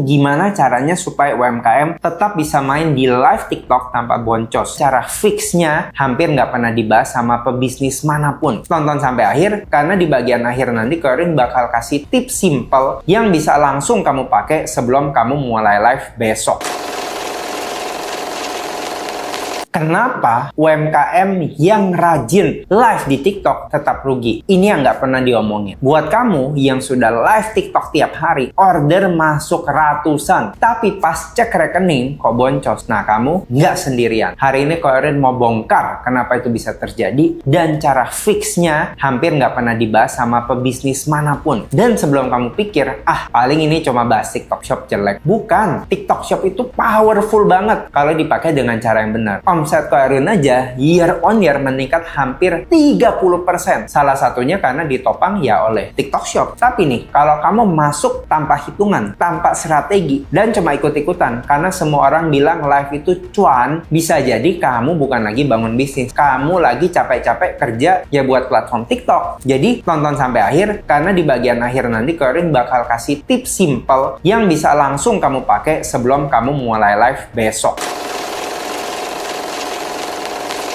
gimana caranya supaya UMKM tetap bisa main di live TikTok tanpa boncos. Cara fixnya hampir nggak pernah dibahas sama pebisnis manapun. Tonton sampai akhir, karena di bagian akhir nanti Corin bakal kasih tips simple yang bisa langsung kamu pakai sebelum kamu mulai live besok. Kenapa UMKM yang rajin live di TikTok tetap rugi? Ini yang nggak pernah diomongin. Buat kamu yang sudah live TikTok tiap hari, order masuk ratusan, tapi pas cek rekening kok boncos. Nah, kamu nggak sendirian. Hari ini Corin mau bongkar kenapa itu bisa terjadi, dan cara fixnya hampir nggak pernah dibahas sama pebisnis manapun. Dan sebelum kamu pikir, paling ini cuma bahas TikTok Shop jelek. Bukan, TikTok Shop itu powerful banget kalau dipakai dengan cara yang benar. Omset Corin aja year on year meningkat hampir 30%. Salah satunya karena ditopang ya oleh TikTok Shop. Tapi nih, kalau kamu masuk tanpa hitungan, tanpa strategi, dan cuma ikut-ikutan karena semua orang bilang live itu cuan, bisa jadi kamu bukan lagi bangun bisnis. Kamu lagi capek-capek kerja ya buat platform TikTok. Jadi tonton sampai akhir, karena di bagian akhir nanti Corin bakal kasih tips simple yang bisa langsung kamu pakai sebelum kamu mulai live besok.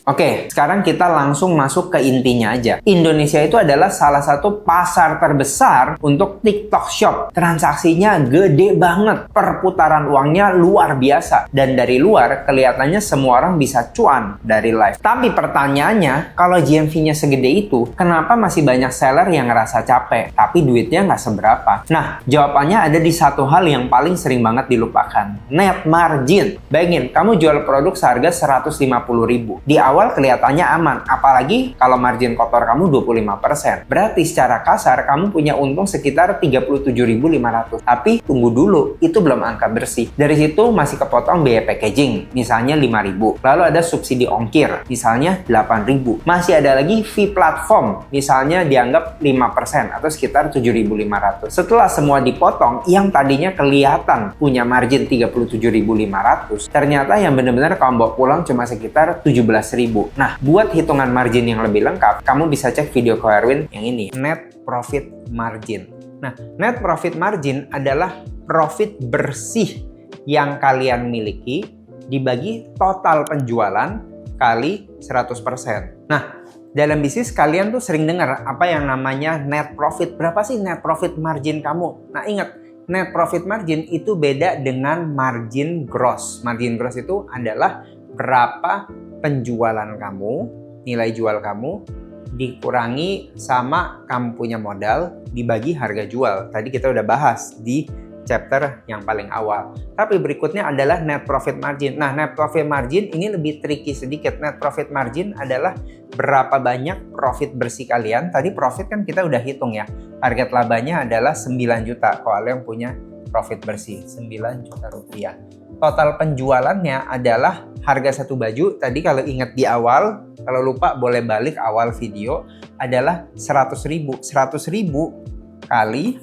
Oke, sekarang kita langsung masuk ke intinya aja. Indonesia itu adalah salah satu pasar terbesar untuk TikTok Shop. Transaksinya gede banget, perputaran uangnya luar biasa. Dan dari luar, kelihatannya semua orang bisa cuan dari live. Tapi pertanyaannya, kalau GMV-nya segede itu, kenapa masih banyak seller yang ngerasa capek, tapi duitnya nggak seberapa? Nah, jawabannya ada di satu hal yang paling sering banget dilupakan. Net margin. Bayangin, kamu jual produk seharga 150.000. Di awal kelihatannya aman, apalagi kalau margin kotor kamu 25%. Berarti secara kasar kamu punya untung sekitar 37.500. Tapi tunggu dulu, itu belum angka bersih. Dari situ masih kepotong biaya packaging, misalnya 5.000. Lalu ada subsidi ongkir, misalnya 8.000. Masih ada lagi fee platform, misalnya dianggap 5% atau sekitar 7.500. Setelah semua dipotong, yang tadinya kelihatan punya margin 37.500, ternyata yang benar-benar kamu bawa pulang cuma sekitar 17.000. Nah, buat hitungan margin yang lebih lengkap, kamu bisa cek video Ko Erwin yang ini, net profit margin. Nah, net profit margin adalah profit bersih yang kalian miliki dibagi total penjualan kali 100%. Nah, dalam bisnis kalian tuh sering dengar apa yang namanya net profit. Berapa sih net profit margin kamu? Nah, ingat, net profit margin itu beda dengan margin gross. Margin gross itu adalah berapa penjualan kamu, nilai jual kamu, dikurangi sama kamu punya modal, dibagi harga jual. Tadi kita udah bahas di chapter yang paling awal. Tapi berikutnya adalah net profit margin. Nah, net profit margin ini lebih tricky sedikit. Net profit margin adalah berapa banyak profit bersih kalian. Tadi profit kan kita udah hitung ya. Target labanya adalah 9 juta kalau yang punya profit bersih, 9 juta rupiah. Total penjualannya adalah harga satu baju, tadi kalau ingat di awal, kalau lupa boleh balik awal video, adalah 100.000. 100.000 kali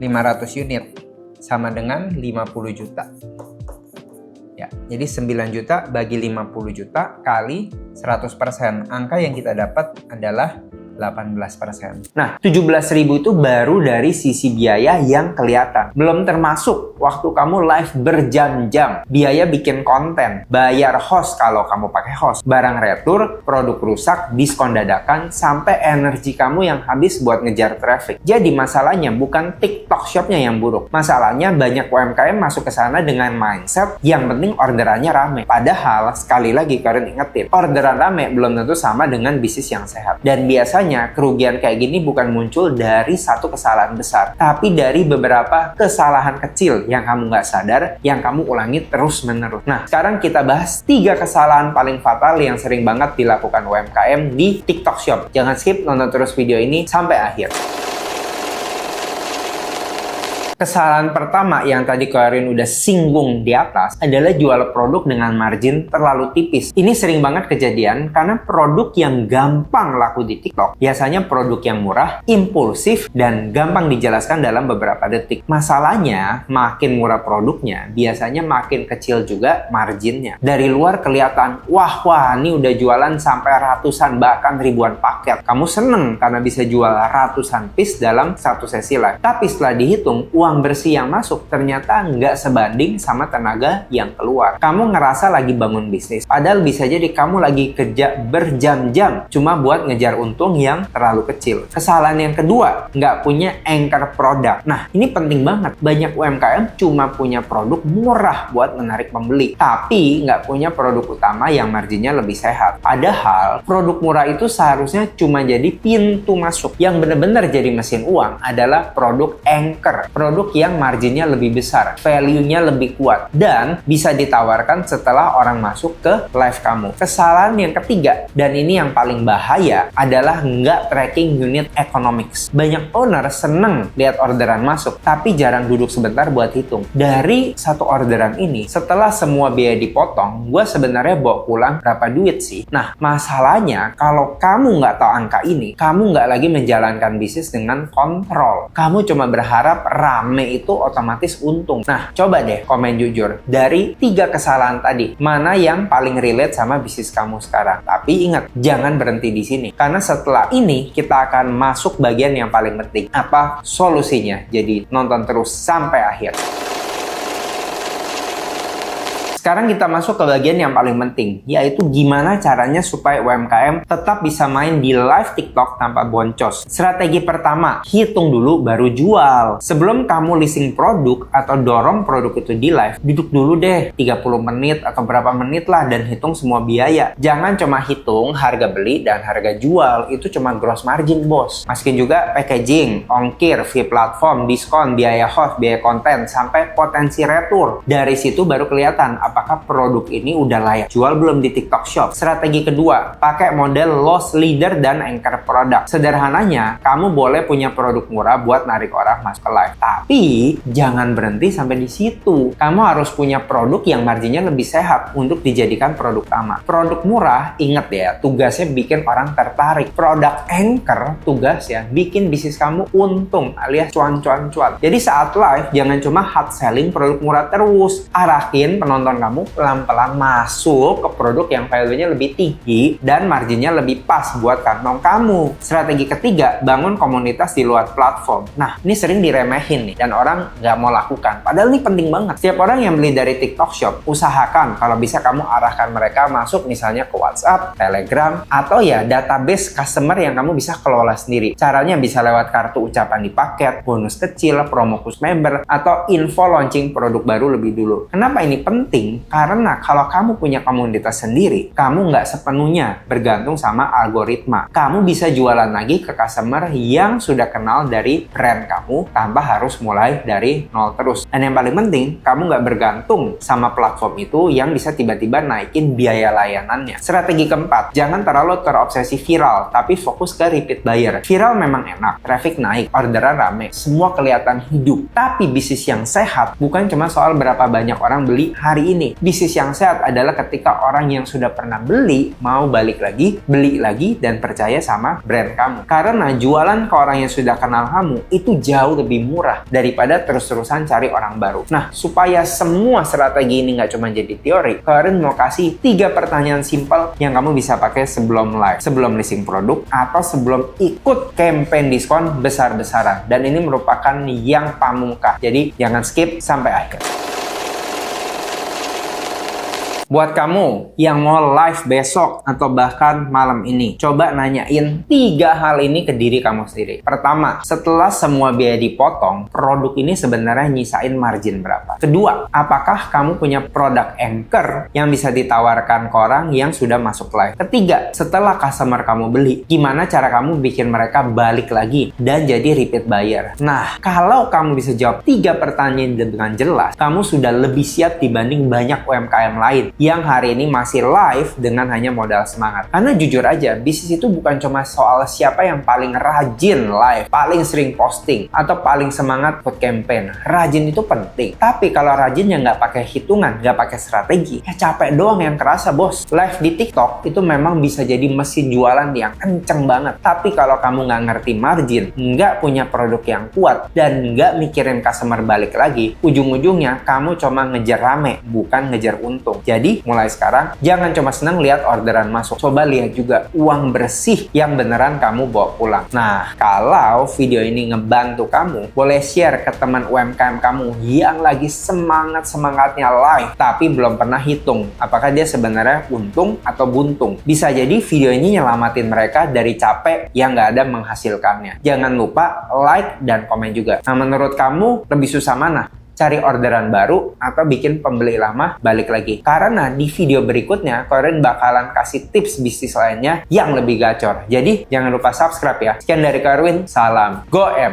500 unit sama dengan 50 juta. Ya, jadi 9 juta bagi 50 juta kali 100%. Angka yang kita dapat adalah 18%. Nah, 17.000 itu baru dari sisi biaya yang kelihatan. Belum termasuk waktu kamu live berjam-jam, biaya bikin konten, bayar host kalau kamu pakai host, barang retur, produk rusak, diskon dadakan, sampai energi kamu yang habis buat ngejar traffic. Jadi masalahnya bukan TikTok Shop-nya yang buruk. Masalahnya banyak UMKM masuk ke sana dengan mindset yang penting orderannya rame. Padahal, sekali lagi Corin ingetin, orderan rame belum tentu sama dengan bisnis yang sehat. Dan biasanya kerugian kayak gini bukan muncul dari satu kesalahan besar, tapi dari beberapa kesalahan kecil yang kamu nggak sadar, yang kamu ulangi terus-menerus. Nah, sekarang kita bahas 3 kesalahan paling fatal yang sering banget dilakukan UMKM di TikTok Shop. Jangan skip, nonton terus video ini sampai akhir. Kesalahan pertama yang tadi Karin udah singgung di atas adalah jual produk dengan margin terlalu tipis. Ini sering banget kejadian karena produk yang gampang laku di TikTok biasanya produk yang murah, impulsif, dan gampang dijelaskan dalam beberapa detik. Masalahnya, makin murah produknya, biasanya makin kecil juga marginnya. Dari luar kelihatan, wah ini udah jualan sampai ratusan bahkan ribuan paket. Kamu seneng karena bisa jual ratusan piece dalam satu sesi live. Tapi setelah dihitung, uang bersih yang masuk ternyata nggak sebanding sama tenaga yang keluar. Kamu ngerasa lagi bangun bisnis, padahal bisa jadi kamu lagi kerja berjam-jam cuma buat ngejar untung yang terlalu kecil. Kesalahan yang kedua, nggak punya anchor produk. Nah, ini penting banget. Banyak UMKM cuma punya produk murah buat menarik pembeli, tapi nggak punya produk utama yang marginnya lebih sehat. Padahal, produk murah itu seharusnya cuma jadi pintu masuk. Yang benar-benar jadi mesin uang adalah produk anchor. Produk yang marginnya lebih besar, value-nya lebih kuat, dan bisa ditawarkan setelah orang masuk ke live kamu. Kesalahan yang ketiga, dan ini yang paling bahaya, adalah nggak tracking unit economics. Banyak owner seneng lihat orderan masuk, tapi jarang duduk sebentar buat hitung. Dari satu orderan ini, setelah semua biaya dipotong, gue sebenarnya bawa pulang berapa duit sih? Nah, masalahnya, kalau kamu nggak tahu angka ini, kamu nggak lagi menjalankan bisnis dengan kontrol. Kamu cuma berharap rame itu otomatis untung. Nah, coba deh komen jujur. Dari 3 kesalahan tadi, mana yang paling relate sama bisnis kamu sekarang? Tapi ingat, jangan berhenti di sini. Karena setelah ini, kita akan masuk bagian yang paling penting. Apa solusinya? Jadi, nonton terus sampai akhir. Sekarang kita masuk ke bagian yang paling penting, yaitu gimana caranya supaya UMKM tetap bisa main di live TikTok tanpa boncos. Strategi pertama, hitung dulu baru jual. Sebelum kamu listing produk atau dorong produk itu di live, duduk dulu deh 30 menit atau berapa menit lah dan hitung semua biaya. Jangan cuma hitung harga beli dan harga jual, itu cuma gross margin, bos. Masukin juga packaging, ongkir, fee platform, diskon, biaya host, biaya konten, sampai potensi retur. Dari situ baru kelihatan apakah produk ini udah layak jual belum di TikTok Shop. Strategi kedua, pakai model loss leader dan anchor produk. Sederhananya, kamu boleh punya produk murah buat narik orang masuk ke live. Tapi, jangan berhenti sampai di situ. Kamu harus punya produk yang marginnya lebih sehat untuk dijadikan produk utama. Produk murah, inget ya, tugasnya bikin orang tertarik. Produk anchor, tugasnya bikin bisnis kamu untung alias cuan-cuan-cuan. Jadi saat live, jangan cuma hard selling produk murah terus. Arahin penonton kamu pelan-pelan masuk ke produk yang value-nya lebih tinggi dan marginnya lebih pas buat kantong kamu. Strategi ketiga, bangun komunitas di luar platform. Nah, ini sering diremehin nih dan orang nggak mau lakukan. Padahal ini penting banget. Setiap orang yang beli dari TikTok Shop, usahakan kalau bisa kamu arahkan mereka masuk misalnya ke WhatsApp, Telegram, atau ya database customer yang kamu bisa kelola sendiri. Caranya bisa lewat kartu ucapan di paket, bonus kecil, promo khusus member, atau info launching produk baru lebih dulu. Kenapa ini penting? Karena kalau kamu punya komunitas sendiri, kamu nggak sepenuhnya bergantung sama algoritma. Kamu bisa jualan lagi ke customer yang sudah kenal dari brand kamu tanpa harus mulai dari nol terus. Dan yang paling penting, kamu nggak bergantung sama platform itu yang bisa tiba-tiba naikin biaya layanannya. Strategi keempat, jangan terlalu terobsesi viral, tapi fokus ke repeat buyer. Viral memang enak, traffic naik, orderan rame, semua kelihatan hidup. Tapi bisnis yang sehat bukan cuma soal berapa banyak orang beli hari ini. Bisnis yang sehat adalah ketika orang yang sudah pernah beli mau balik lagi, beli lagi, dan percaya sama brand kamu. Karena jualan ke orang yang sudah kenal kamu itu jauh lebih murah daripada terus-terusan cari orang baru. Nah, supaya semua strategi ini nggak cuma jadi teori, Karin mau kasih 3 pertanyaan simpel yang kamu bisa pakai sebelum live, sebelum listing produk, atau sebelum ikut campaign diskon besar-besaran. Dan ini merupakan yang pamungkas. Jadi, jangan skip sampai akhir. Buat kamu yang mau live besok atau bahkan malam ini, coba nanyain 3 hal ini ke diri kamu sendiri. Pertama, setelah semua biaya dipotong, produk ini sebenarnya nyisain margin berapa? Kedua, apakah kamu punya produk anchor yang bisa ditawarkan ke orang yang sudah masuk live? Ketiga, setelah customer kamu beli, gimana cara kamu bikin mereka balik lagi dan jadi repeat buyer? Nah, kalau kamu bisa jawab 3 pertanyaan dengan jelas, kamu sudah lebih siap dibanding banyak UMKM lain yang hari ini masih live dengan hanya modal semangat. Karena jujur aja, bisnis itu bukan cuma soal siapa yang paling rajin live, paling sering posting, atau paling semangat food campaign. Rajin itu penting. Tapi kalau rajinnya nggak pakai hitungan, nggak pakai strategi, ya capek doang yang kerasa, bos. Live di TikTok itu memang bisa jadi mesin jualan yang kenceng banget. Tapi kalau kamu nggak ngerti margin, nggak punya produk yang kuat, dan nggak mikirin customer balik lagi, ujung-ujungnya kamu cuma ngejar rame, bukan ngejar untung. Jadi, mulai sekarang, jangan cuma senang lihat orderan masuk. Coba lihat juga uang bersih yang beneran kamu bawa pulang. Nah, kalau video ini ngebantu kamu, boleh share ke teman UMKM kamu yang lagi semangat-semangatnya live, tapi belum pernah hitung apakah dia sebenarnya untung atau buntung. Bisa jadi video ini nyelamatin mereka dari capek yang nggak ada menghasilkannya. Jangan lupa like dan komen juga. Nah, menurut kamu lebih susah mana? Cari orderan baru atau bikin pembeli lama balik lagi? Karena di video berikutnya, Korin bakalan kasih tips bisnis lainnya yang lebih gacor. Jadi, jangan lupa subscribe ya. Sekian dari Korwin, salam Go M!